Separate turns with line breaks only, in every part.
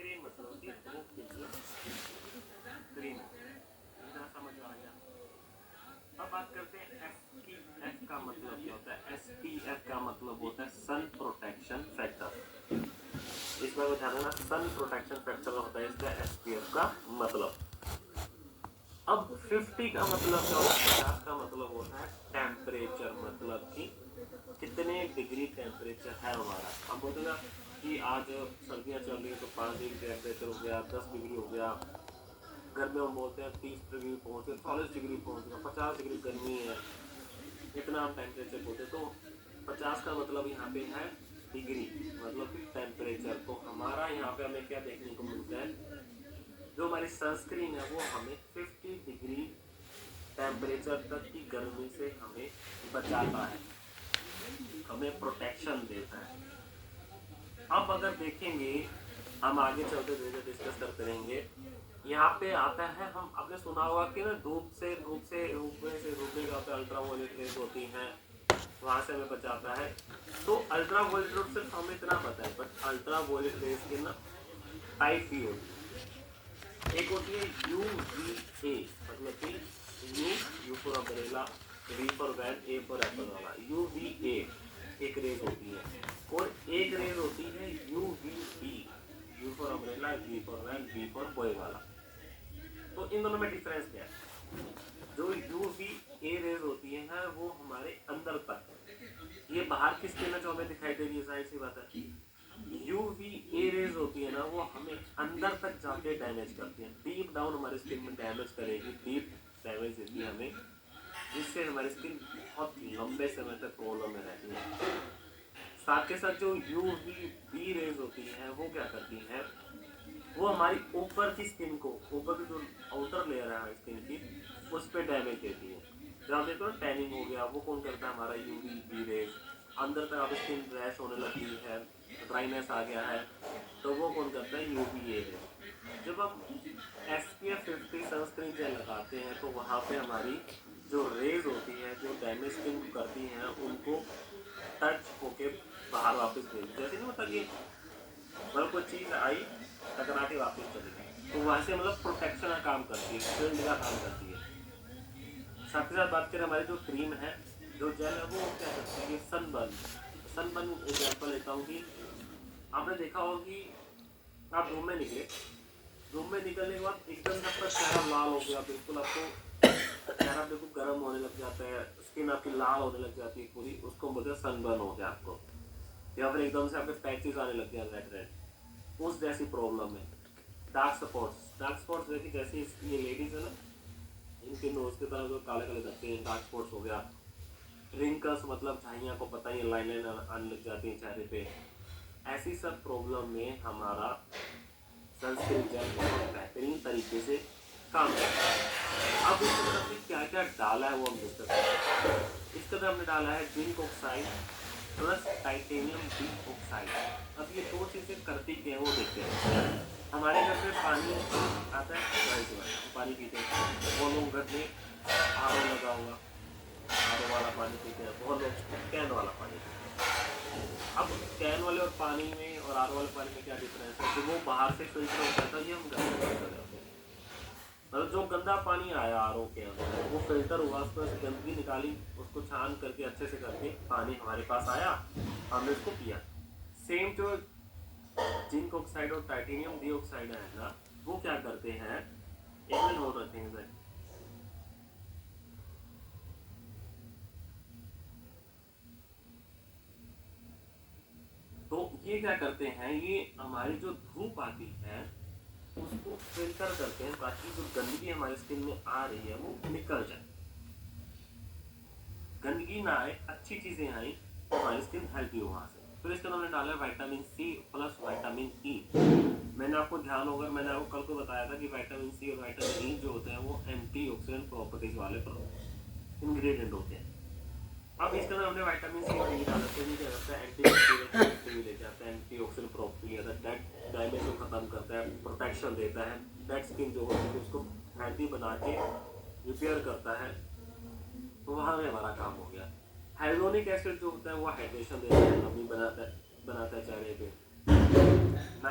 Sunscreen मतलब कि धूप के लिए क्रीम, इतना समझ आ गया। अब बात करते हैं SPF का मतलब क्या होता है। SPF का मतलब होता है सन प्रोटेक्शन फैक्टर। इस बार बता देना, सन प्रोटेक्शन फैक्टर होता है इसका SPF का मतलब। अब 50 का मतलब क्या होता है, 50 का मतलब होता है टेम्परेचर, मतलब कि कितने डिग्री टेम्परेचर है हमारा। हम बोलते हैं ना कि आज सर्दियाँ चल रही है तो 5 डिग्री टेम्परेचर हो गया, 10 डिग्री हो गया। गर्मी में हम बोलते हैं 30 डिग्री पहुँच गया, 40 डिग्री पहुँच गया, 50 डिग्री गर्मी है, इतना हम टेम्परेचर बोलते हैं। तो 50 का मतलब यहाँ पे है डिग्री, मतलब कि टेम्परेचर। तो हमारा यहाँ पे हमें क्या देखने को मिलता है, जो हमारी सनस्क्रीन है वो हमें 50 डिग्री टेम्परेचर तक की गर्मी से हमें बचाता है, हमें प्रोटेक्शन देता है। अब अगर देखेंगे, हम आगे चलते धीरे डिस्कस करते रहेंगे। यहाँ पे आता है, हम आपने सुना होगा कि ना धूप का अल्ट्रा वायलेट रेज होती हैं, वहां से हमें बचाता है। तो अल्ट्रा वायलेट रेज सिर्फ हमें इतना पता है, बट अल्ट्रा वायलेट रेज के ना टाइप भी होती है। एक होती है UVA, मतलब कि U for umbrella, V for van, A for apple वाला UVA एक रेज होती है, और एक रेज होती है UVB, U for umbrella, V for van, B for boy वाला। तो इन दोनों में डिफरेंस क्या है। जो UVA रेज होती है वो हमारे अंदर तक, ये बाहर की स्किन है जो हमें दिखाई दे रही है, जाहिर सी बात है। UVA रेज होती है ना वो हमें अंदर तक जाके डैमेज करती है, डीप डाउन हमारी स्किन में डैमेज करेगी, डीप डैमेज देती है हमें, जिससे हमारी स्किन बहुत लंबे समय तक प्रॉब्लम में रहती है। साथ के साथ जो UVB रेज होती है वो क्या करती है, वो हमारी ऊपर की स्किन को, ऊपर की जो आउटर लेयर है स्किन की, उस पर डैमेज देती है। जहाँ देखो ना टैनिंग हो गया, वो कौन करता है, हमारा UVB रेज। अंदर तक आप स्किन रैश होने लगी है, ड्राइनेस आ गया है, तो वो कौन करता है, UVA रेज। जब हम SPF 50 सनस्क्रीन जेल लगाते हैं तो वहाँ पे हमारी जो रेज होती है, जो डैमेज स्किन को करती हैं, उनको टच होके बाहर वापस भेज, जैसे नहीं होता कि मतलब कोई चीज आई, टकरा के वापस चली गई, तो वहां से मतलब प्रोटेक्शन का काम करती है, शील्ड का काम करती है। साथ ही साथ बात करें हमारी जो क्रीम है, जो जेल है, वो क्या करती है, सनबर्न एग्जाम्पल लेता हूँ कि आपने देखा होगा कि आप धूप में निकलने के बाद एकदम से आपका चेहरा लाल हो गया, बिल्कुल आपको चेहरा बिल्कुल गर्म होने लग जाता है, स्किन आपकी लाल होने लग जाती है पूरी, उसको बोलते हैं सनबर्न हो गया आपको। या फिर एकदम से आपके पैचेस आने लग गया रेड रेड, उस जैसी प्रॉब्लम है। डार्क स्पॉट्स देखिए, जैसे ये लेडीज है ना, इनके नोज की तरफ जो काले काले धब्बे हैं, डार्क स्पॉट्स हो गया। रिंकल्स मतलब झाइयाँ को पता ही, लाइन लाइन आने लग जाती है चेहरे पे। ऐसी सब प्रॉब्लम में हमारा सनस्क्रीन जेल बहुत बेहतरीन तरीके से काम करता है। अब इसके अंदर हमने क्या क्या डाला है वो हम डिस्कस करते हैं। इसके अंदर हमने डाला है zinc oxide plus titanium D oxide. अब ये दो चीजें करती क्या है वो देखते हैं। हमारे घर पे पानी आता है, पानी पीते हैं, बहुत लोग घर में RO लगा हुआ, RO वाला पानी पीते हैं, बहुत लोग कैन वाला पानी पीते हैं। अब कैन वाले और पानी में और RO वाले पानी में क्या डिफरेंस है, कि वो बाहर से फिल्टर होता था, ये हम घर से फिल्टर करते हैं। मतलब जो गंदा पानी आया RO के अंदर, वो फिल्टर हुआ, उसमें से गंदगी निकाली, उसको छान करके अच्छे से करके पानी हमारे पास आया, हमने उसको पिया। सेम जो जिंक ऑक्साइड और टाइटेनियम डी ऑक्साइड है ना, वो क्या करते हैं, एक मिनट होल्ड रखेंगे सर। तो ये क्या करते हैं, ये हमारी जो धूप आती है उसको फिल्टर करते हैं, ताकि जो गंदगी हमारी स्किन में आ रही है वो निकल जाए, गंदगी ना आए, अच्छी चीजें आई, तो हमारी स्किन हेल्थी हो वहां से। फिर इसके अंदर हमने डाला है vitamin C plus vitamin E। मैंने आपको ध्यान होगा, मैंने आपको कल को बताया था कि विटामिन C और विटामिन E जो होते हैं वो एंटीऑक्सीडेंट प्रॉपर्टीज वाले इंग्रेडिएंट होते हैं। अब इसके अंदर हमने विटामिन C और E डाला, तो ये क्या करता है, एंटीबैक्टीरियल ले जाता है, एंटीऑक्सीडेंट प्रॉपर्टी लेता है, डेड डैमेज को खत्म करता है, प्रोटेक्शन देता है, डेड स्किन जो होती है उसको हेल्थी बना के रिपेयर करता है। तो वहाँ में हमारा काम हो गया। हाइलोनिक एसिड जो होता है वो हाइड्रेशन देता है, नमी बनाता है चेहरे पे।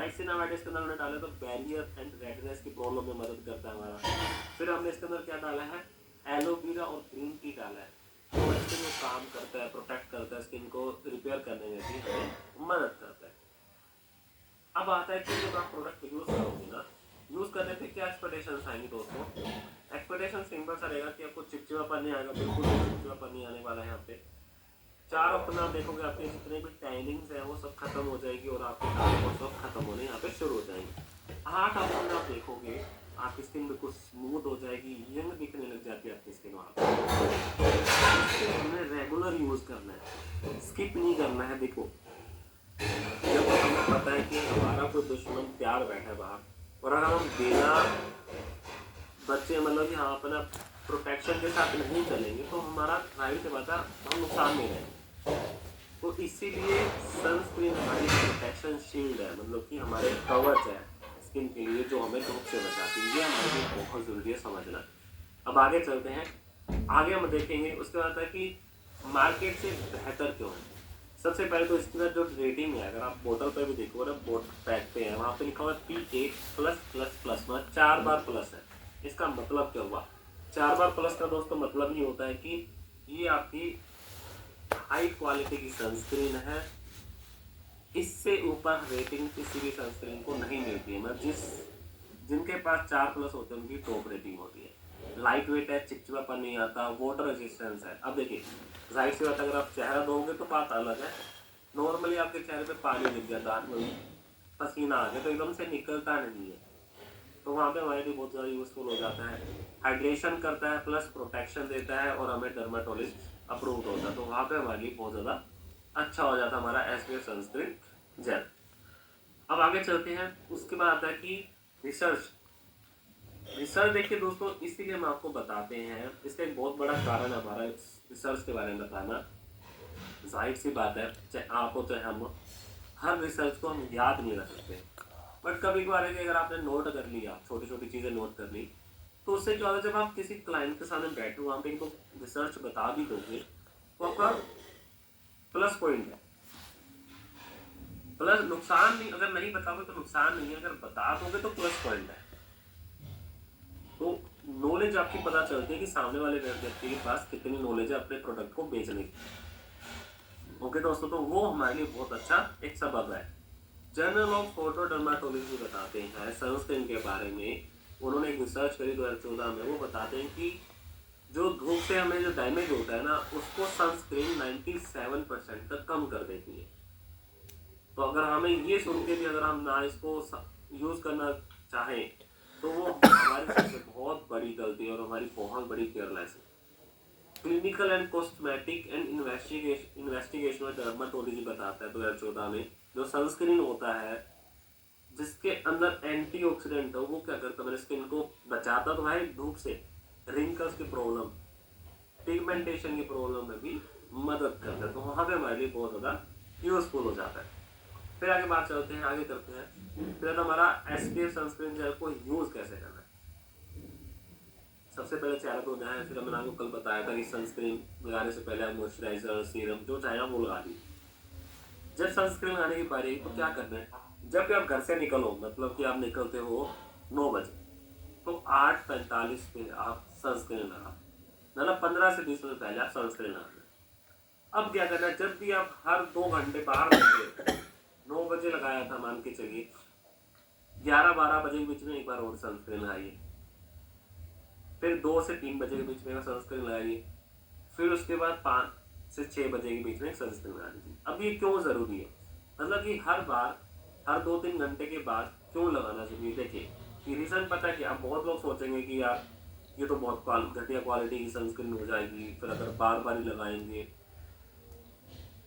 नाइसिनामाइड इसके अंदर हमने डाला तो बैरियर एंड रेडनेस की प्रॉब्लम में मदद करता है हमारा। फिर हमने इसके अंदर क्या डाला है, एलोवेरा और ग्रीन टी डाला है, तो इसके जो काम करता है, प्रोटेक्ट करता है, स्किन को रिपेयर करने में भी हमें मदद करता है। अब आता है कि जब आप प्रोडक्ट यूज करोगे ना, यूज करने पे क्या एक्सपेक्टेशंस आएंगी दोस्तों। एक्सपेक्टेशन सिंपल सा रहेगा कि आपको चिपचिपापन नहीं आएगा, बिल्कुल भी चिपचिपापन नहीं आने वाला है। यहाँ पे चारों अपना आप देखोगे आपके जितने भी टैनिंग्स है वो सब खत्म हो जाएगी और आपके दाग और सब खत्म होने यहाँ पे शुरू हो जाएंगे। 8 ऑप्शन आप देखोगे आपकी स्किन बिल्कुल स्मूथ हो जाएगी, यंग दिखने लग जाती है आपकी स्किन। वहाँ पे हमें रेगुलर यूज करना है, स्किप नहीं करना है। देखो जब हमें पता है कि हमारा कोई दुश्मन तैयार बैठा है बाहर और अगर हम बिना बच्चे मतलब कि हाँ अपना प्रोटेक्शन के साथ नहीं चलेंगे तो हमारा जाहिर से बात है हम नुकसान में रहेंगे। तो इसीलिए सनस्क्रीन हमारी प्रोटेक्शन शील्ड है, मतलब कि हमारे कवच है स्किन के लिए जो हमें धूप से बचाती है। ये हमारे लिए बहुत ज़रूरी है समझना। अब आगे चलते हैं, आगे हम देखेंगे उसके बाद है कि मार्केट से बेहतर क्यों है। सबसे पहले तो इसकी जो रेटिंग है, अगर आप बोतल पे भी देखो ना, बोतल पैक पे है वहाँ पे लिखा हुआ है P8+++, मतलब 4 बार प्लस है। इसका मतलब क्या हुआ, 4 बार प्लस का दोस्तों मतलब ये होता है कि ये आपकी हाई क्वालिटी की सनस्क्रीन है। इससे ऊपर रेटिंग किसी भी सनस्क्रीन को नहीं मिलती है, मतलब जिनके पास 4+ होते हैं उनकी टॉप रेटिंग होती है। लाइट वेट है, चिपचिपापन नहीं आता, वाटर रेजिस्टेंस है। अब देखिए जाहिर सी बात अगर आप चेहरा धोगे तो बात अलग है, नॉर्मली आपके चेहरे पे पानी दिख जाता है, पसीना आ गया तो एकदम से निकलता नहीं है, तो वहाँ पे हमारे लिए बहुत ज़्यादा यूजफुल हो जाता है। हाइड्रेशन करता है प्लस प्रोटेक्शन देता है और हमें डर्माटोलॉजिस्ट अप्रूव्ड होता है, तो वहाँ पे हमारे लिए बहुत ज़्यादा अच्छा हो जाता है हमारा एसपीएफ सनस्क्रीन जेल। अब आगे चलते हैं, उसके बाद आता है कि रिसर्च देखिए दोस्तों, इसीलिए हम आपको बताते हैं, इसका एक बहुत बड़ा कारण है हमारा रिसर्च के बारे में बताना। जाहिर सी बात है चाहे आप हो चाहे हम, हर रिसर्च को हम याद नहीं रख सकते, बट कभी कभार अगर आपने नोट कर लिया, छोटी छोटी चीज़ें नोट कर ली, तो उससे क्या होता है जब आप किसी क्लाइंट के सामने बैठे हो, आप इनको रिसर्च बता भी दोगे तो आपका प्लस पॉइंट है। प्लस नुकसान नहीं, अगर नहीं बताओगे तो नुकसान नहीं है, अगर बता दोगे तो प्लस पॉइंट है। तो नॉलेज आपकी पता चलती है कि सामने वाले व्यक्ति के पास कितनी नॉलेज है अपने प्रोडक्ट को बेचने की। ओके दोस्तों, तो वो हमारे लिए बहुत अच्छा एक सबब है। जर्नल ऑफ फोटोडर्माटोलॉजी बताते हैं सनस्क्रीन के बारे में, उन्होंने एक रिसर्च करी 2014 में, वो बताते हैं कि जो धूप से हमें जो डैमेज होता है ना, उसको सनस्क्रीन 97% तक कम कर देती है। तो अगर हमें ये सुन के भी अगर हम ना इसको यूज करना चाहें तो वो हमारी सबसे बहुत बड़ी गलती है और हमारी बहुत बड़ी केयरलेस है। Clinical and cosmetic and investigational dermatology बताता है 2014 में, जो सनस्क्रीन होता है जिसके अंदर एंटीऑक्सीडेंट हो, वो क्या करता है, मेरे स्किन को बचाता तो है धूप से, रिंकल्स की प्रॉब्लम, पिगमेंटेशन की प्रॉब्लम में भी मदद करता है, तो वहाँ पे हमारे लिए बहुत ज़्यादा यूजफुल हो जाता है। फिर आगे बात चलते हैं, आगे करते हैं फिर हमारा एसपीएफ सनस्क्रीन जेल को यूज कैसे करना है। सबसे पहले चेहरा को धोना है, फिर मैंने आपको कल बताया था कि सनस्क्रीन लगाने से पहले आप मॉइस्चराइजर, सीरम जो चाहे वो लगा दी। जब सनस्क्रीन लगाने की बारी तो क्या करना है, जब भी आप घर से निकलो, मतलब कि आप निकलते हो 9 बजे, तो 8:45 पे आप सनस्क्रीन लगा, मतलब 15 से 20 मिनट पहले आप सनस्क्रीन लगाना। अब क्या करना है, जब भी आप हर 2 घंटे बाहर निकले, 9 बजे लगाया था मान के चलिए, 11-12 बजे के बीच में एक बार और सनस्क्रीन लगाइए, फिर 2 से 3 बजे के बीच में सनस्क्रीन लगाइए, फिर उसके बाद 5 से 6 बजे के बीच में सनस्क्रीन लगा दीजिए। अब ये क्यों ज़रूरी है, मतलब कि हर बार हर 2-3 घंटे के बाद क्यों लगाना चाहिए। देखिए रीज़न पता है कि अब बहुत लोग सोचेंगे कि यार ये तो बहुत घटिया क्वालिटी की सनस्क्रीन हो जाएगी, फिर अगर बार बार ही लगाएंगे।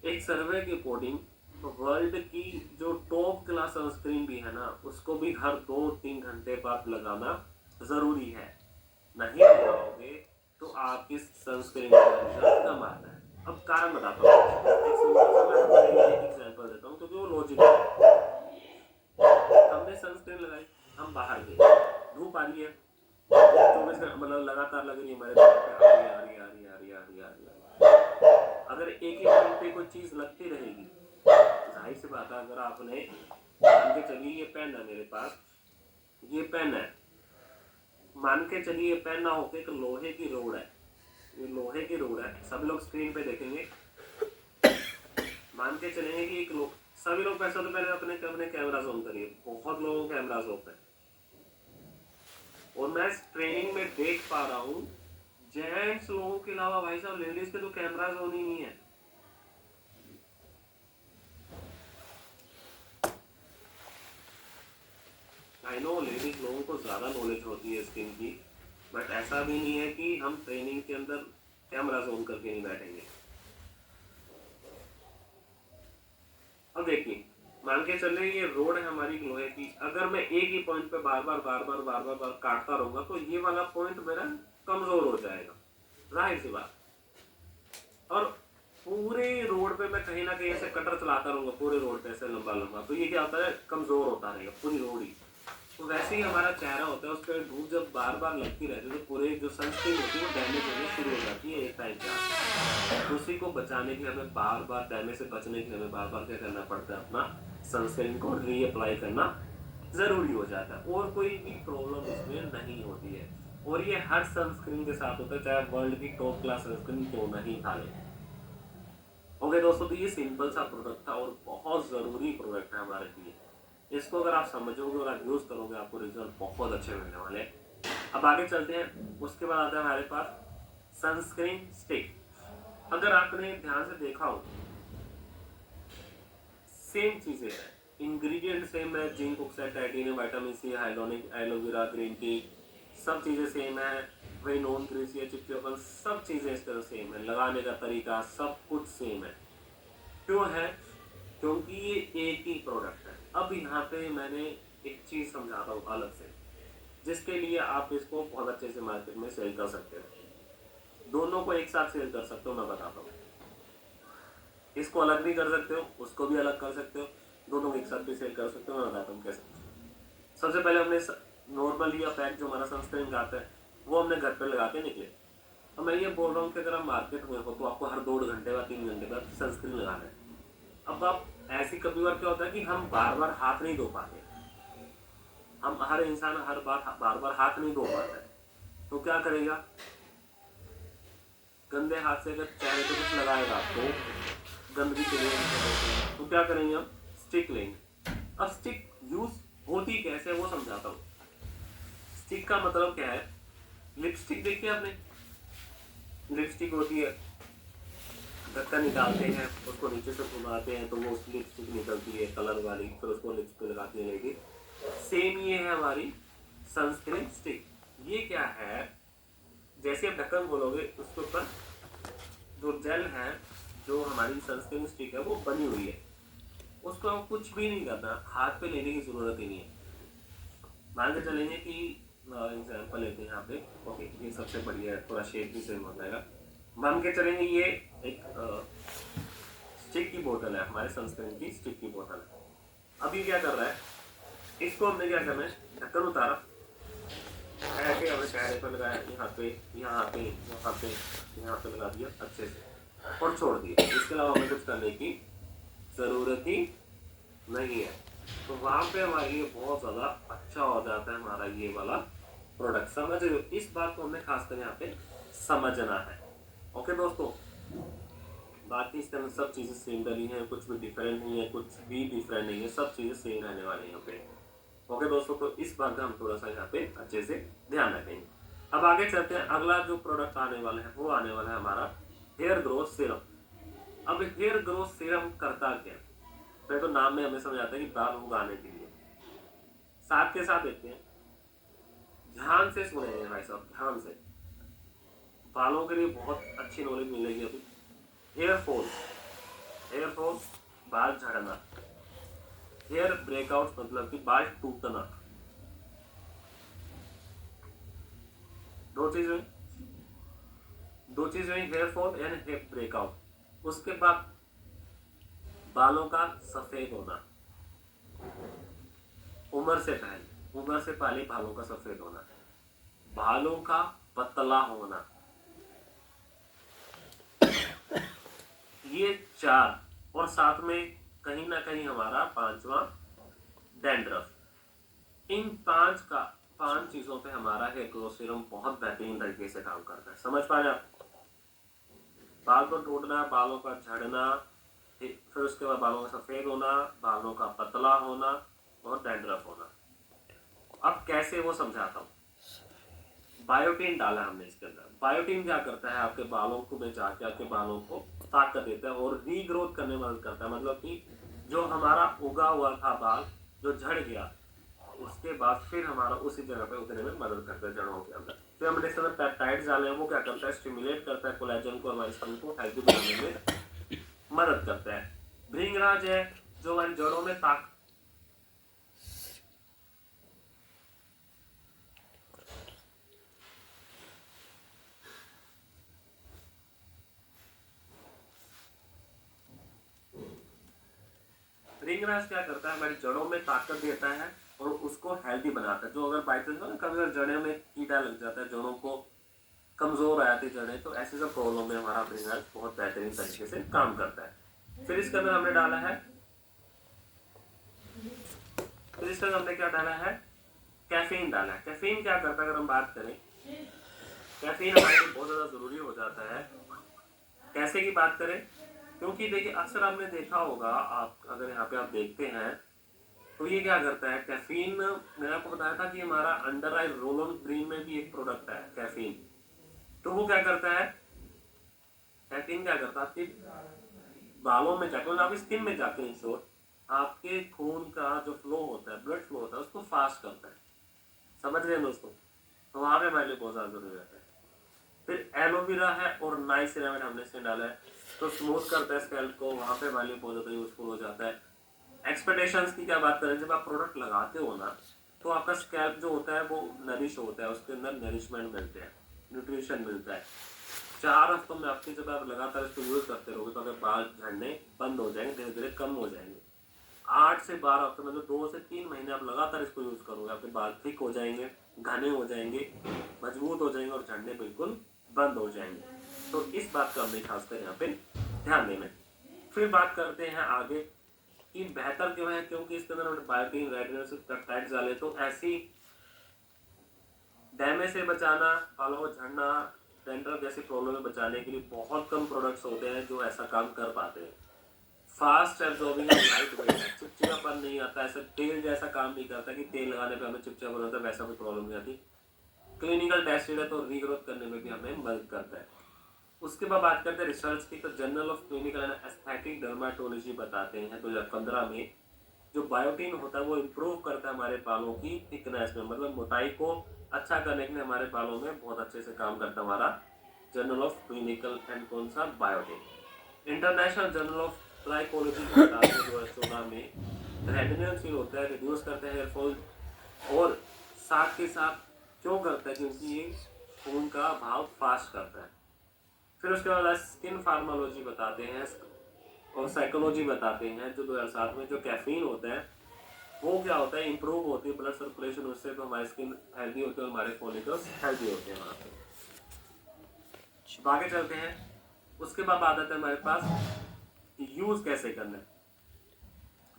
एक सर्वे के अकॉर्डिंग वर्ल्ड की जो टॉप क्लास सनस्क्रीन भी है ना, उसको भी हर 2-3 घंटे बाद लगाना जरूरी है। नहीं लगाओगे तो आपकी सनस्क्रीन का रिजल्ट कम आता है। अब कारण बताता हूँ, एक सिंपल सा मैं आपको एक एग्जांपल देता हूँ क्योंकि वो लॉजिक है। हमने सनस्क्रीन लगाई, हम बाहर गए, धूप आ रही है, 24 घंटे मतलब लगातार लग रही है हमारे चेहरे पे, आ रही है आ रही है आ रही है आ रही है आ रही है आ रही है। अगर एक ही पॉइंट पे कोई चीज लगती रहेगी, जाहिर सी बात है, अगर आपने मान के चलिए ये पेन है मेरे पास, ये पेन है, मान के चलिए ये पेन ना होके एक लोहे की रोड है, ये लोहे की रोड है, सभी लोग स्क्रीन पे देखेंगे, मान के चलेंगे कि एक लोग, सभी लोग पैसे तो पहले अपने अपने कैमरास ऑन करिए, बहुत लोगों के कैमरास ऑफ है, और मैं ट्रेनिंग में देख पा रहा हूँ जेंट्स लोगों के अलावा भाई साहब लेडीज के तो कैमरास ऑन ही नहीं है। आई नो लेडीज लोगों को ज्यादा नॉलेज होती है स्किन की, बट ऐसा भी नहीं है कि हम ट्रेनिंग के अंदर कैमरास ऑन करके नहीं बैठेंगे। अब देखिए, मान के चल रहे ये रोड है हमारी लोहे की, अगर मैं एक ही पॉइंट पे बार बार काटता रहूंगा तो ये वाला पॉइंट मेरा कमजोर हो जाएगा, जाहिर सी बात। और पूरे रोड पे मैं कहीं ना कहीं ऐसे कटर चलाता रहूंगा, पूरे रोड पे ऐसे लंबा लंबा, तो ये क्या होता है, कमजोर होता रहेगा पूरी रोड ही। तो वैसे ही हमारा चेहरा होता है, उस पर धूप जब बार बार लगती रहती है तो पूरे जो सनस्क्रीन होती है वो डैमेज होने शुरू हो जाती है एक टाइम पे। उसी को बचाने के लिए हमें बार बार डैमेज से बचने के लिए हमें बार बार क्या करना पड़ता है, अपना सनस्क्रीन को रीअप्लाई करना जरूरी हो जाता है, और कोई भी प्रॉब्लम इसमें नहीं होती है। और ये हर सनस्क्रीन के साथ होता है, चाहे वर्ल्ड की टॉप क्लास सनस्क्रीन क्यों नहीं खा ले। ओके दोस्तों, तो ये सिंपल सा प्रोडक्ट था और बहुत जरूरी प्रोडक्ट है हमारे लिए। इसको अगर आप समझोगे और आप यूज करोगे आपको रिजल्ट बहुत अच्छे मिलने वाले हैं। अब आगे चलते हैं, उसके बाद आता है हमारे पास सनस्क्रीन स्टिक। अगर आपने ध्यान से देखा हो, सेम चीजें हैं, इंग्रेडिएंट सेम है, zinc oxide, titanium, vitamin C, hyaluronic, aloe vera, green tea, सब चीजें सेम है, वही नॉन ग्रीसी है, चिपचिपापन, सब चीजें इस तरह सेम है, लगाने का तरीका सब कुछ सेम है। क्यों है? क्योंकि ये एक ही प्रोडक्ट है। अब यहाँ पे मैंने एक चीज समझाता हूँ अलग से, जिसके लिए आप इसको बहुत अच्छे से मार्केट में सेल कर सकते हो, दोनों को एक साथ सेल कर सकते हो। मैं बताता हूँ, इसको अलग भी कर सकते हो, उसको भी अलग कर सकते हो, दोनों को एक साथ भी सेल कर सकते हो। मैं बताता हूँ कैसे। सबसे पहले हमने नॉर्मल या पैक जो हमारा सनस्क्रीन का आता है वो हमने घर पे लगा के निकले। अब मैं ये बोल रहा हूँ कि अगर आप मार्केट में हो तो आपको हर 2 घंटे बाद 3 घंटे बाद सनस्क्रीन लगाना है। अब आप ऐसी कभी बार क्या होता है कि हम बार बार हाथ नहीं धो पाते, हम हर इंसान हर बार हाथ नहीं धो पाता है, तो क्या करेगा, गंदे हाथ से अगर चेहरे पे कुछ लगाएगा तो गंदगी चले जाएगी, तो क्या करेंगे हम, स्टिक लेंगे। अब स्टिक यूज होती कैसे वो समझाता हूँ। स्टिक का मतलब क्या है, लिपस्टिक देखिए आपने, लिपस्टिक होती है, ढक्कन निकालते हैं, उसको नीचे से घुमाते हैं तो वो लिपस्टिक निकलती है कलर वाली, फिर उसको लिप्स पे लगाती है लेडी। सेम ये है हमारी सनस्क्रीन स्टिक। ये क्या है, जैसे आप ढक्कन खोलोगे उसके ऊपर जो जेल है, जो हमारी सनस्क्रीन स्टिक है वो बनी हुई है, उसको हम कुछ भी नहीं करना, हाथ पे लेने की जरूरत ही नहीं है। मान के चलेंगे कि एग्जाम्पल लेते हैं यहाँ पे, ओके ये सबसे बढ़िया है, थोड़ा शेप भी सेम हो जाएगा। मान के चलेंगे ये एक स्टिक की बोतल है, हमारे सनस्क्रीन की स्टिक की बोतल है। अब ये क्या कर रहा है, इसको हमने क्या करना है, ढक्कन उतारा, ऐसे हमने चेहरे पर लगाया, यहाँ पे यहाँ पे यहाँ पे यहाँ पे लगा दिया अच्छे से और छोड़ दिया। इसके अलावा हमें कुछ करने की जरूरत ही नहीं है। तो वहां पे हमारे लिए बहुत ज्यादा अच्छा हो जाता है हमारा ये वाला प्रोडक्ट। समझ रहे हो, इस बात को हमें खासकर यहाँ पे समझना है। ओके दोस्तों, बाकी इसके अंदर सब चीजें सेम डली हैं, कुछ भी डिफरेंट नहीं है, कुछ भी डिफरेंट नहीं है, सब चीजें सेम रहने वाली हैं यहाँ पे। ओके दोस्तों, तो इस बात का हम थोड़ा सा यहाँ पे अच्छे से ध्यान रखेंगे। अब आगे चलते हैं, अगला जो प्रोडक्ट आने वाला है वो आने वाला है हमारा हेयर ग्रोथ सीरम। अब हेयर ग्रोथ सीरम करता क्या, पहले तो नाम में हमें समझ आता है कि बाल उगाने के लिए, साथ के साथ देखते हैं, ध्यान से सुनेंगे भाई साहब, ध्यान से, बालों के लिए बहुत अच्छी नॉलेज मिलेगी अभी। हेयर फॉल, हेयर फॉल बाल झड़ना, हेयर ब्रेकआउट मतलब कि बाल टूटना, दो चीज हुई, हेयर फॉल यानी हेयर ब्रेकआउट। उसके बाद बालों का सफेद होना, उम्र से पहले बालों का सफेद होना, बालों का पतला होना, ये 4, और साथ में कहीं ना कहीं हमारा 5वां डैंड्रफ। इन पांच चीजों पे हमारा हेयर ग्रोथ सीरम बहुत बेहतरीन तरीके से काम करता है। समझ पा रहे हैं आप? बाल को टूटना, बालों का झड़ना, फिर उसके बाद बालों का सफेद होना, बालों का पतला होना और डैंड्रफ होना। अब कैसे वो समझाता हूँ। बायोटिन डाला हमने इसके अंदर। बायोटिन क्या करता है, आपके बालों को में जाके आपके बालों को ताकत देता है और रीग्रोथ करने में मदद करता है। मतलब कि जो हमारा उगा हुआ था बाल, जो झड़ गया, उसके बाद फिर हमारा उसी जगह पे उगने में मदद करता है जड़ों के अंदर। फिर हमने इसके अंदर पेप्टाइड्स डाले हैं, वो क्या करता है, स्टिमुलेट करता है कोलेजन को, हमारे स्किन को हेल्दी बनाने में मदद करता है। भृंगराज है जो हमारी जड़ों में ताकत भृंगराज क्या करता है, हमारी जड़ों में ताकत देता है और उसको हेल्दी बनाता है। जो अगर बाई चांस ना कभी अगर जड़ों में कीड़ा लग जाता है, जड़ों को कमजोर आ जाती जड़ें, तो ऐसे सब प्रॉब्लम में हमारा भृंगराज बहुत बेहतरीन तरीके से काम करता है। फिर इसके अंदर हमने डाला है, फिर इसके अंदर हमने क्या डाला है, कैफीन डाला है। कैफीन क्या करता है, अगर हम बात करें, कैफीन हमारे लिए बहुत ज्यादा जरूरी हो जाता है। कैसे की बात करें, क्योंकि देखिए अक्सर आपने देखा होगा, आप अगर यहाँ पे आप देखते हैं तो ये क्या करता है, कैफीन, मैंने आपको बताया था कि हमारा under I roll on green में भी एक प्रोडक्ट है कैफीन। तो वो क्या करता है, कैफीन क्या करता है, आपके बालों में जाकर, मतलब आपकी स्किन में जाकर, इन शॉर्ट आपके खून का जो फ्लो होता है, ब्लड फ्लो होता है, उसको फास्ट करता है। समझ रहे हैं दोस्तों? तो वहां पे हमारे लिए बहुत ज्यादा जरूरी रहता है। फिर एलोवेरा है और नाइसिनामाइड हमने इसमें डाला है, तो स्मूथ करता है स्कैल्प को, वहां पे हमारे लिए बहुत ज्यादा यूजफुल हो जाता है। एक्सपेक्टेशंस की क्या बात करें, जब आप प्रोडक्ट लगाते हो ना, तो आपका स्कैल्प जो होता है वो नरिश होता है, उसके अंदर नरिशमेंट मिलते हैं, न्यूट्रिशन मिलता है। 4 हफ्तों में आपके, जब आप लगातार इसको यूज करते रहोगे, तो अगर बाल झड़ने बंद हो जाएंगे, धीरे धीरे कम हो जाएंगे। 8 से 12 हफ्ते, मतलब 2 से 3 महीने आप लगातार इसको यूज करोगे, आपके बाल थिक हो जाएंगे, घने हो जाएंगे, मजबूत हो जाएंगे और झड़ने बिल्कुल बंद हो जाएंगे। तो इस बात का हमने खासकर यहाँ पे ध्यान देना है। फिर बात करते हैं आगे कि बेहतर क्यों है, क्योंकि इसके अंदर हमने बायोटिन, रेटिनोइड्स, पेप्टाइड्स डाले, तो ऐसी डैमेज से बचाना, बालों को झड़ना, डैंड्रफ जैसी प्रॉब्लम में बचाने के लिए बहुत कम प्रोडक्ट्स होते हैं जो ऐसा काम कर पाते हैं। फास्ट एब्जॉर्बिंग और लाइट वेट है, चिपचिपापन नहीं आता, ऐसा तेल जैसा काम नहीं करता कि तेल लगाने पे हमें चिपचिपापन होता है, वैसा कोई प्रॉब्लम नहीं आती। क्लिनिकल टेस्टेड है, तो रीग्रोथ करने में भी हमें मदद करता है। उसके बाद बात करते हैं रिसर्च की, तो journal of clinical and aesthetic dermatology बताते हैं 2015 में, जो बायोटिन होता है वो इम्प्रूव करता है हमारे बालों की थिकनेस में, मतलब मोटाई को अच्छा करने के लिए हमारे बालों में बहुत अच्छे से काम करता है हमारा जर्नल ऑफ क्लिनिकल एंड कौन सा, biotin. International journal of trichology बताते हैं 2014 में, रेटिनल सील होता है, रिड्यूस करता है हेयर फॉल, और साथ के साथ क्यों करता है, क्योंकि ये खून का भाव फास्ट करता है। फिर उसके बाद स्किन फार्मालॉजी बताते हैं और साइकोलॉजी बताते हैं, जो 2007 में, जो कैफीन होता है वो क्या होता है, इंप्रूव होती है ब्लड सर्कुलेशन, उससे तो हमारी स्किन हेल्दी होती है और हमारे फॉलिकल्स हेल्दी होते हैं। वहाँ पे आगे चलते हैं। उसके बाद आ जाता है हमारे पास यूज कैसे करना है।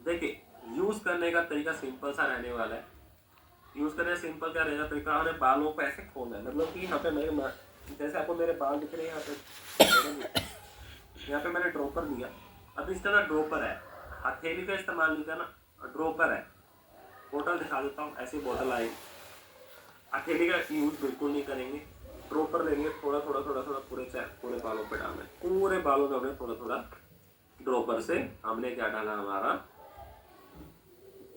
देखिए यूज करने का तरीका सिंपल सा रहने वाला है। यूज करने का सिंपल क्या रहेगा तरीका, हमें बालों को ऐसे खोलना है, मतलब कि यहाँ पे मेरे, जैसे आपको मेरे बाल दिख रहे हैं, यहाँ पे मैंने ड्रॉपर दिया, अब इसका ना ड्रॉपर है, हथेली का इस्तेमाल नहीं करना, ड्रॉपर है। बोतल दिखा देता हूँ, ऐसी बोतल आई, हथेली का यूज बिल्कुल नहीं करेंगे, ड्रॉपर लेंगे, थोड़ा थोड़ा थोड़ा थोड़ा पूरे बालों पे डालना है, पूरे बालों में हमने थोड़ा थोड़ा ड्रॉपर से हमने क्या डाला, हमारा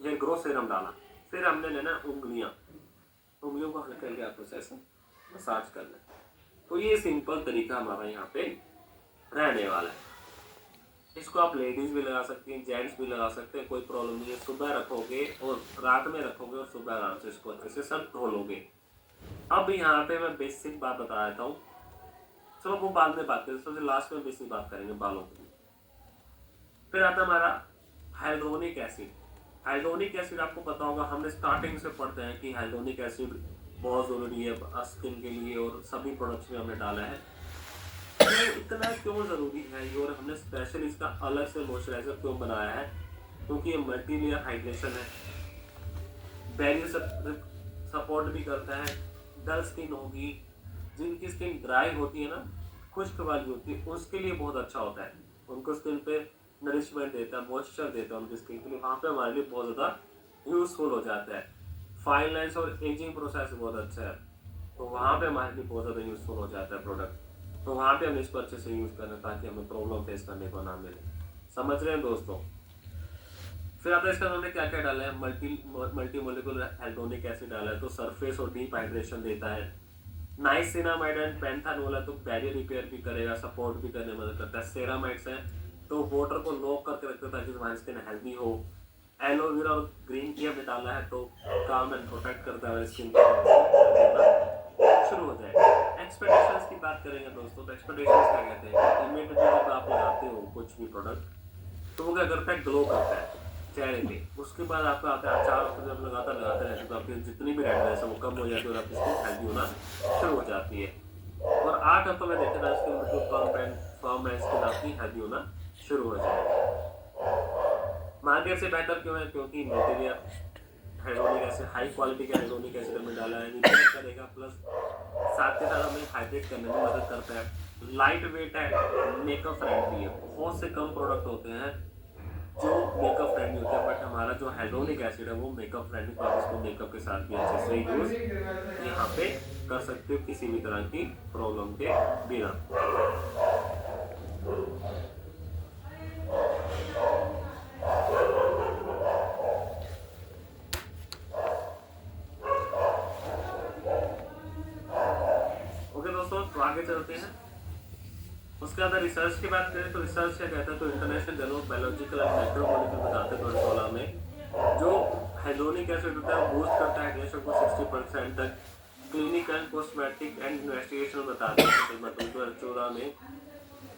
हेयर ग्रोथ सीरम डाला। फिर हमने लेना उंगलियों को हल्के हल्के हाथों से ऐसे मसाज करना है। तो ये सिंपल तरीका हमारा यहाँ पे रहने वाला है। इसको आप लेडीज भी लगा सकती हैं, जेंट्स भी लगा सकते हैं, कोई प्रॉब्लम नहीं है। सुबह रखोगे और रात में रखोगे और सुबह आराम से इसको अच्छे से सब धो लोगे। अब यहाँ पे मैं बेसिक बात बता देता हूँ, चलो वो बाद में बात करें, सबसे लास्ट में बेसिक बात करेंगे बालों की। फिर आता हमारा हाइड्रोनिक एसिड। हाइड्रोनिक एसिड आपको पता होगा, हमने स्टार्टिंग से पढ़ते हैं कि हाइड्रोनिक एसिड बहुत ज़रूरी है स्किन के लिए और सभी प्रोडक्ट्स में हमने डाला है। तो इतना क्यों ज़रूरी है ये, और हमने स्पेशल इसका अलग से मॉइस्चराइजर क्यों बनाया है, क्योंकि ये मल्टी लेयर हाइड्रेशन है। बैरियर सपोर्ट भी करता है। डल स्किन होगी, जिनकी स्किन ड्राई होती है ना, खुश्क वाली होती है, उसके लिए बहुत अच्छा होता है। उनको स्किन पे नरिशमेंट देता है, मॉइस्चर देता है उनकी स्किन के लिए, वहाँ पे हमारे लिए बहुत ज़्यादा यूजफुल हो जाता है। फाइन लाइन्स और एजिंग प्रोसेस बहुत अच्छा है, तो वहाँ पे हमारे लिए बहुत ज़्यादा यूजफुल हो जाता है प्रोडक्ट। तो वहाँ पे हम इसको अच्छे से यूज़ करें ताकि हमें प्रॉब्लम फेस करने को ना मिले। समझ रहे हैं दोस्तों? फिर आता है इसका उन्होंने क्या क्या डाला है, मल्टी मोलिकुलर हेल्डोनिक एसिड डाला है, तो सरफेस और डीप हाइड्रेशन देता है। नाइसिनामाइड एंड पेंथानोल है, तो बैरियर रिपेयर भी करेगा, सपोर्ट भी करने में मदद करता है। सेरामाइड्स है, तो वाटर को लॉक करके रखता है ताकि हमारी स्किन हेल्दी हो। एलोवेरा और ग्रीन टी हमने डाला है, तो काम एंड प्रोटेक्ट करता है स्किन को, शुरू हो जाएगा। एक्सपेक्टेशंस की बात करेंगे दोस्तों, तो एक्सपेक्टेशंस क्या कहते हैं, इमीडिएटली जब आप लगाते हो कुछ भी प्रोडक्ट, तो वो क्या करता है, ग्लो करता है चेहरे पे। उसके बाद आपका आता है 4 हफ्ते जब लगाते रहते तो आपकी जितनी भी रेडनेस है वो कम हो जाती है और आपकी स्किन हेल्दी होना शुरू हो जाती है। और 8 हफ्तों में देखते हैं स्किन बिल्कुल फर्म एंड स्किन आपकी हेल्दी होना शुरू हो जाएगी। मार्केट से बेहतर क्यों है, क्योंकि material hydronic acid, high quality का हाइड्रोनिक एसिड में डाला है, रिपेयर करेगा, प्लस साथ के साथ हमें हाइड्रेट करने में मदद करता है। लाइट वेट है, मेकअप फ्रेंडली है। बहुत से कम प्रोडक्ट होते हैं जो मेकअप फ्रेंडली होता है, बट हमारा जो हाइड्रोनिक एसिड है वो मेकअप फ्रेंडली, तो आप इसको मेकअप के साथ भी अच्छे से यूज यहाँ पे कर सकते हो किसी भी तरह की प्रॉब्लम के बिना। ओके दोस्तों, तो आगे चलते हैं। उसके बाद रिसर्च की बात करें तो रिसर्च क्या कहता है, तो international journal of biological and micromolecule बताते हैं 2016 में, जो हाइड्रोनिक एसिड होता है वो बूस्ट करता है हाइड्रेशन को 60% तक। क्लिनिकल कॉस्मेटिक एंड इन्वेस्टिगेशन बताते हैं 2014 में,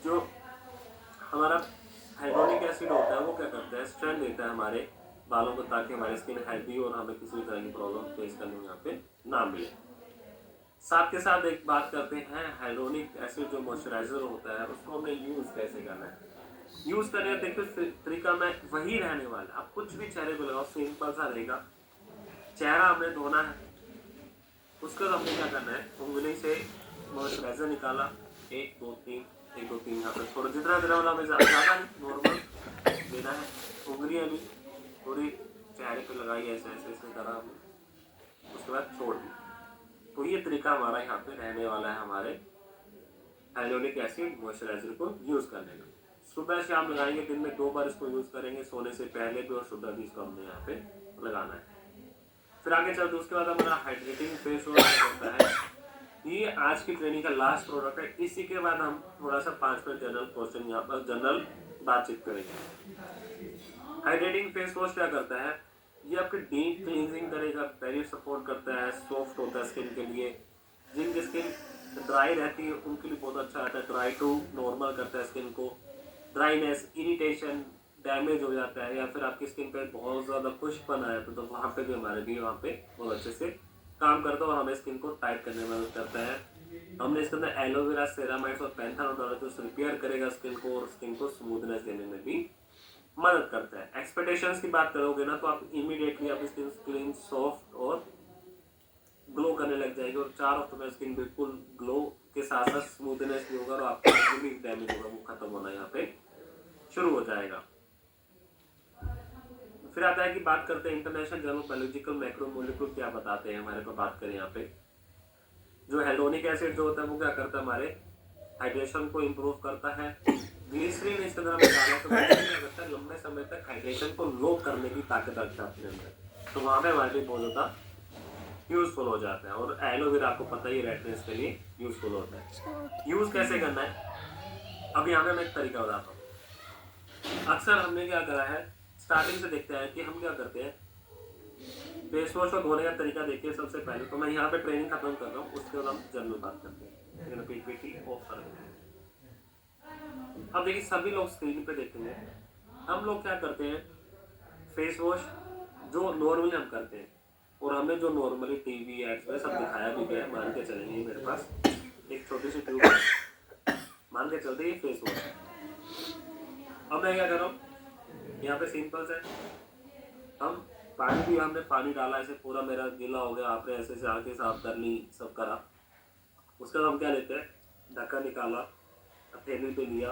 जो हमारा हाइड्रोनिक एसिड होता है वो क्या करता है, स्ट्रेंथ देता है हमारे बालों को, ताकि हमारी स्किन हेल्दी और हमें किसी भी तरह की प्रॉब्लम फेस करने में यहाँ पे ना मिले। साथ के साथ एक बात करते हैं, हाइड्रोनिक एसिड जो मॉइस्चराइजर होता है उसको हमें यूज कैसे करना है। यूज करने का देखो तरीका में वही रहने वाला, आप कुछ भी चेहरे पे लगाओ, सिंपल सा रहेगा। चेहरा हमने धोना है, उसके बाद हमने क्या करना है, उंगली से मॉइस्चराइजर निकाला, 1 2 3 1 2 3, यहाँ पे थोड़ा जितना जितना वाला हमें ज़्यादा नहीं, नॉर्मल लेना है। उंगलियाँ भी पूरी चेहरे पे लगाई, ऐसे ऐसे ऐसे करा, उसके बाद छोड़ दी। तो ये तरीका हमारा यहाँ पे रहने वाला है हमारे हाइड्रोनिक एसिड मॉइस्चराइजर को यूज करने का। सुबह शाम लगाएंगे, दिन में 2 बार इसको यूज करेंगे, सोने से पहले भी और सुबह भी इसको हमने यहाँ पे लगाना है। फिर आगे चलते उसके बाद हमारा हाइड्रेटिंग फेस वॉश होता है। ये आज की ट्रेनिंग का लास्ट प्रोडक्ट है। इसी के बाद हम थोड़ा सा 5 मिनट जनरल क्वेश्चन यहाँ पर जनरल बातचीत करेंगे। हाइड्रेटिंग फेस वॉश क्या करता है, ये आपकी डीप क्लींजिंग करेगा, बैरियर सपोर्ट करता है, सॉफ्ट होता है स्किन के लिए। जिनकी स्किन ड्राई रहती है उनके लिए बहुत अच्छा आता है, ड्राई टू नॉर्मल करता है स्किन को। ड्राइनेस, इरिटेशन, डैमेज हो जाता है, या फिर आपकी स्किन पे बहुत ज़्यादा खुश्कपन आया तो वहाँ पे भी हमारे भी वहाँ पे बहुत अच्छे से काम करता है और हमें स्किन को टाइट करने में मदद करता है। हमने इसके अंदर एलोवेरा, सेरामाइड्स और पेंथानोल डाला तो रिपेयर करेगा स्किन को और स्किन को स्मूथनेस देने में भी मदद करता है। एक्सपेक्टेशंस की बात करोगे ना, तो आप इमीडिएटली आपकी स्किन क्लीन, सॉफ्ट और ग्लो करने लग जाएगी, और 4 हफ्तों में स्किन बिल्कुल ग्लो के साथ साथ स्मूथनेस भी होगा और आपका जो भी डैमेज होगा वो खत्म होना यहाँ पे शुरू हो जाएगा। फिर आता है कि बात करते हैं international journal of biological macromolecule क्या बताते हैं हमारे को। बात करें यहाँ पे, जो हाइड्रोनिक एसिड जो होता है वो क्या करता है, हमारे हाइड्रेशन को इम्प्रूव करता है। ग्लिसरीन इसके अंदर हमें डाला तो क्या करता है, लंबे समय तक हाइड्रेशन को लॉक करने की ताकत रखता है अपने अंदर, तो वहाँ पे हमारे लिए बहुत ज़्यादा यूजफुल हो जाता है। और एलोवेरा आपको पता ही रेडनेस के लिए यूजफुल होता है। यूज कैसे करना है, अब यहाँ पे मैं एक तरीका बताता हूँ। अक्सर हमने क्या करा है, स्टार्टिंग से देखते हैं कि हम क्या करते हैं, फेस वॉश को धोने का तरीका देखिए। सबसे पहले तो मैं यहाँ पे ट्रेनिंग खत्म कर रहा हूँ, उसके बाद हम जनरल बात करते हैं। पीपीटी ऑफ कर देते हैं। अब देखिए सभी लोग स्क्रीन पे देखेंगे, हम लोग क्या करते हैं, फेस वॉश जो नॉर्मली हम करते हैं, और हमें जो नॉर्मली टीवी एड्स में सब दिखाया भी गया है, मान के चलेंगे मेरे पास एक छोटी सी ट्यूब है, मान के चलते ये फेस वॉश है। अब मैं क्या कर रहा हूँ, यहाँ पे सिंपल से हम पानी भी हमने पानी डाला, ऐसे पूरा मेरा गीला हो गया, आपने ऐसे से आके साफ कर ली, सब करा। उसके बाद हम क्या लेते हैं, ढक्कन निकाला, हथेली पे लिया,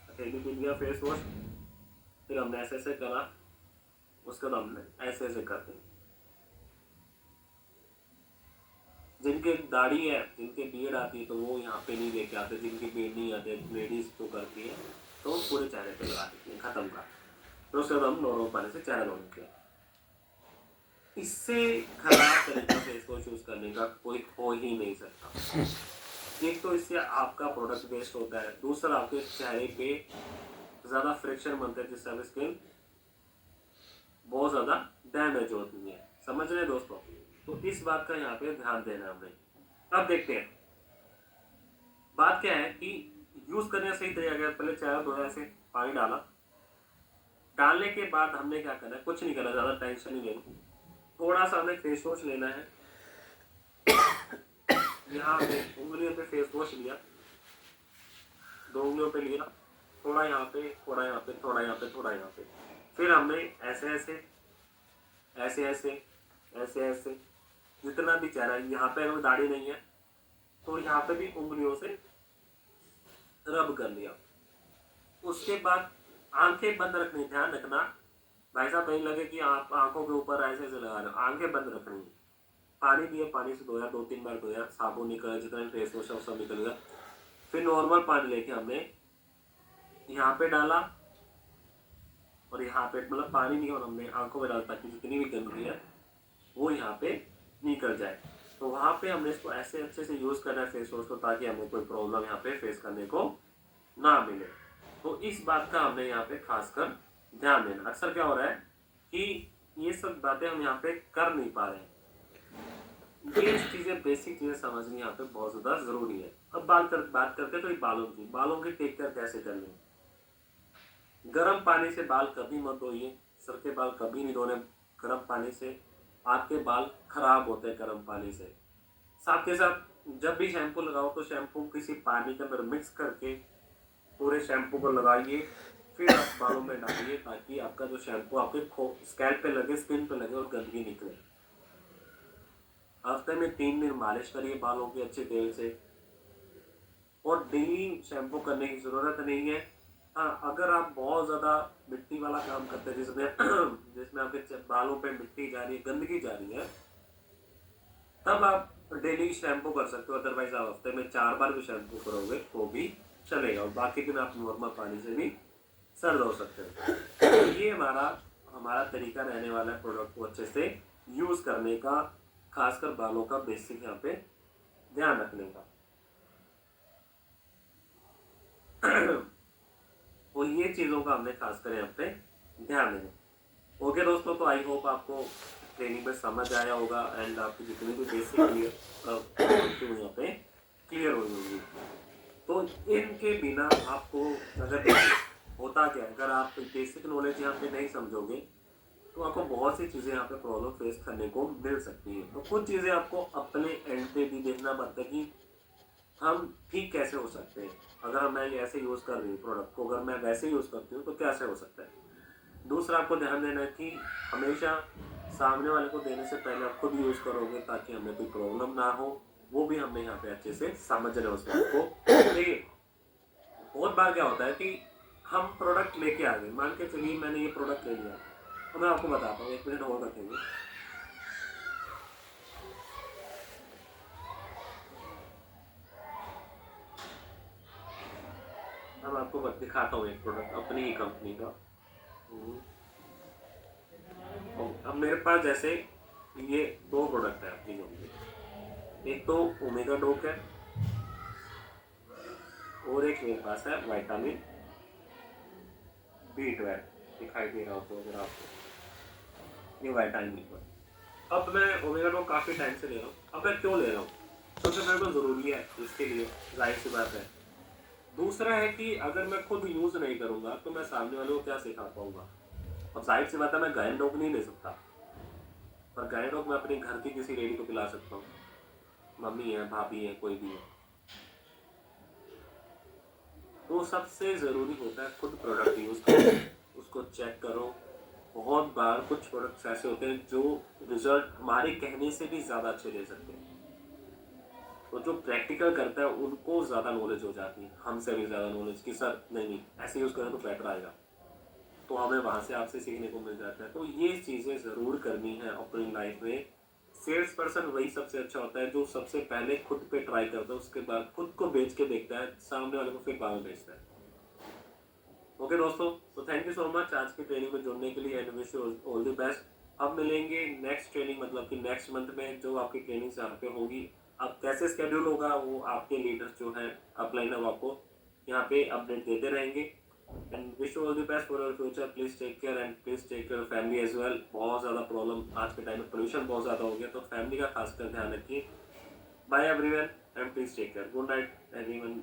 हथेली पे लिया फेस वॉश, फिर हमने ऐसे ऐसे करा, उसके बाद हमने ऐसे ऐसे करते हैं। जिनके दाढ़ी है, जिनके बीएड आती है तो वो यहाँ पे नहीं लेके आते, जिनकी बीएड नहीं आते, लेडीज तो करती है तो पूरे चेहरे पे लगा देती है, खत्म का। तो उसके बाद हम नॉर्मल पानी से चेहरा धोने के। इससे खराब तरीका फेस वॉश यूज करने का कोई हो ही नहीं सकता। एक तो इससे आपका प्रोडक्ट वेस्ट होता है, दूसरा आपके चेहरे पे ज्यादा फ्रिक्शन बनता है जिससे आपकी स्किन बहुत ज्यादा डैमेज होती है। समझ रहे हैं दोस्तों? तो इस बात का यहाँ पे ध्यान देना है हमें। अब देखते हैं बात क्या है कि यूज करने का सही तरीका क्या है। पहले चेहरा धोया, ऐसे पानी डाला, डालने के बाद हमने क्या करना है, कुछ नहीं करना, ज्यादा टेंशन नहीं लेना। थोड़ा सा हमें फेस वॉश लेना है, यहाँ पे उंगलियों पे फेस वॉश लिया, 2 उंगलियों पे लिया, थोड़ा यहाँ पे, थोड़ा यहाँ पे, थोड़ा यहाँ पे, थोड़ा यहाँ पे। फिर हमने ऐसे ऐसे ऐसे ऐसे ऐसे ऐसे जितना भी चेहरा है, यहाँ पे अगर दाढ़ी नहीं है तो यहाँ पे भी उंगलियों से रब कर लिया। उसके बाद आंखें बंद रखनी, ध्यान रखना भाई साहब, नहीं लगे कि आप आंखों के ऊपर ऐसे ऐसे लगा रहे हो, आंखें बंद रखनी। पानी दिया, पानी से धोया, 2-3 बार धोया, साबुन निकला, जितना भी फेस वॉश है सब निकल गया। फिर नॉर्मल पानी लेके हमने यहाँ पे डाला और यहाँ पे, मतलब पानी नहीं और हमने आंखों में डाला ताकि जितनी भी गंदगी है वो यहाँ पे निकल जाए। तो वहाँ पे हमने इसको ऐसे अच्छे से यूज करना है फेस वॉश को, ताकि हमें कोई प्रॉब्लम यहाँ पे फेस करने को ना मिले। तो इस बात का हमने यहाँ पे खासकर ध्यान देना। अक्सर क्या हो रहा है कि ये सब बातें हम यहाँ पे कर नहीं पा रहे हैं। ये चीजें, बेसिक चीजें समझनी यहाँ पे बहुत ज्यादा जरूरी है। अब बात करते तो बालों की टेक केयर कैसे करनी है। गर्म पानी से बाल कभी मत धोइए, सर के बाल कभी नहीं धोने गर्म पानी से, आपके बाल खराब होते हैं गर्म पानी से। साथ के साथ जब भी शैम्पू लगाओ तो शैम्पू किसी पानी के अंदर मिक्स करके पूरे शैम्पू को लगाइए, फिर आप बालों में डालिए, ताकि आपका जो शैम्पू आपके स्कैल्प पे लगे, स्किन पे लगे और गंदगी निकले। हफ्ते में 3 दिन मालिश करिए बालों की अच्छे तेल से, और डेली शैम्पू करने की जरूरत नहीं है। हाँ, अगर आप बहुत ज्यादा मिट्टी वाला काम करते हैं, जिसमें आपके बालों पे मिट्टी जा रही है, गंदगी जा रही है, तब आप डेली शैम्पू कर सकते हो। अदरवाइज आप हफ्ते में 4 बार भी शैम्पू करोगे तो भी चलेगा, और बाकी दिन आप नॉर्मल पानी से भी सर धो सकते हो। तो ये हमारा तरीका रहने वाला है प्रोडक्ट को अच्छे से यूज करने का, खासकर बालों का बेसिक यहाँ पे ध्यान रखने का। तो ये चीजों का हमने खासकर यहाँ पे ध्यान देना। ओके दोस्तों, तो आई होप आपको ट्रेनिंग में समझ आया होगा, एंड आपकी जितनी भी बेसिक यहाँ पे क्लियर हुई होगी। तो इनके बिना आपको, अगर होता क्या, अगर आप बेसिक नॉलेज यहाँ पे नहीं समझोगे तो आपको बहुत सी चीज़ें यहाँ पे प्रॉब्लम फेस करने को मिल सकती है। तो कुछ चीज़ें आपको अपने एंड पे भी देखना पड़ता है कि हम ठीक कैसे हो सकते हैं। अगर मैं ऐसे यूज़ कर रही हूँ प्रोडक्ट को, अगर मैं वैसे यूज़ करती हूँ तो कैसे हो सकता है। दूसरा आपको ध्यान देना है कि हमेशा सामने वाले को देने से पहले आप खुद यूज़ करोगे, ताकि हमें कोई प्रॉब्लम ना हो। वो भी हमने यहाँ पे अच्छे से समझ रहे उस बात को। देखिए, बहुत बार क्या होता है कि हम प्रोडक्ट लेके आ गए, मान के चलिए मैंने ये प्रोडक्ट ले लिया, तो मैं आपको बताता हूँ, 1 मिनट और रखेंगे। अब आपको दिखाता हूँ एक प्रोडक्ट अपनी ही कंपनी का। अब मेरे पास जैसे ये 2 प्रोडक्ट है अपनी कंपनी, एक तो ओमेगा डोक है और एक मेरे पास है विटामिन B12। दिखाई दे रहा हो अगर आपको, ये विटामिन B12। अब मैं ओमेगा डोक काफ़ी टाइम से ले रहा हूँ। अब मैं क्यों ले रहा हूँ, क्योंकि मेरे को ज़रूरी है इसके लिए, जाहिर सी बात है। दूसरा है कि अगर मैं खुद यूज़ नहीं करूँगा तो मैं सामने वाले को क्या सिखा पाऊँगा। अब जाहिर सी बात है, मैं गायन डोक नहीं ले सकता, पर गायन डोक मैं अपने घर की किसी लेडी को पिला सकता हूँ, मम्मी है, भाभी है, कोई भी है। तो सबसे ज़रूरी होता है खुद प्रोडक्ट यूज़ करो, उसको चेक करो, बहुत बार कुछ प्रोडक्ट्स ऐसे होते हैं जो रिजल्ट हमारे कहने से भी ज़्यादा अच्छे दे सकते हैं। तो जो प्रैक्टिकल करता है उनको ज़्यादा नॉलेज हो जाती है, हमसे भी ज़्यादा नॉलेज कि सर नहीं ऐसे यूज़ करें तो बेटर आएगा। तो हमें वहाँ से आपसे सीखने को मिल जाता है। तो ये चीज़ें ज़रूर करनी है अपनी लाइफ में। सेल्स पर्सन वही सबसे अच्छा होता है जो सबसे पहले खुद पे ट्राई करता है, उसके बाद खुद को बेच के देखता है, सामने वाले को फिर बाद में बेचता है। ओके दोस्तों, तो थैंक यू सो मच आज की ट्रेनिंग में जुड़ने के लिए and wish you all the best. अब मिलेंगे नेक्स्ट ट्रेनिंग मतलब कि नेक्स्ट मंथ में जो आपकी ट्रेनिंग यहाँ पे होगी। अब कैसे स्केड्यूल होगा वो आपके लीडर्स जो हैं अपलाइन अब आपको यहाँ पे अपडेट देते रहेंगे। And wish you all the best for your future. Please take care and please take care family as well. बहुत ज़्यादा प्रॉब्लम आज के टाइम में, पोल्यूशन बहुत ज़्यादा हो गया, तो फैमिली का खासकर ध्यान रखिए। Bye everyone and please take care. Good night everyone.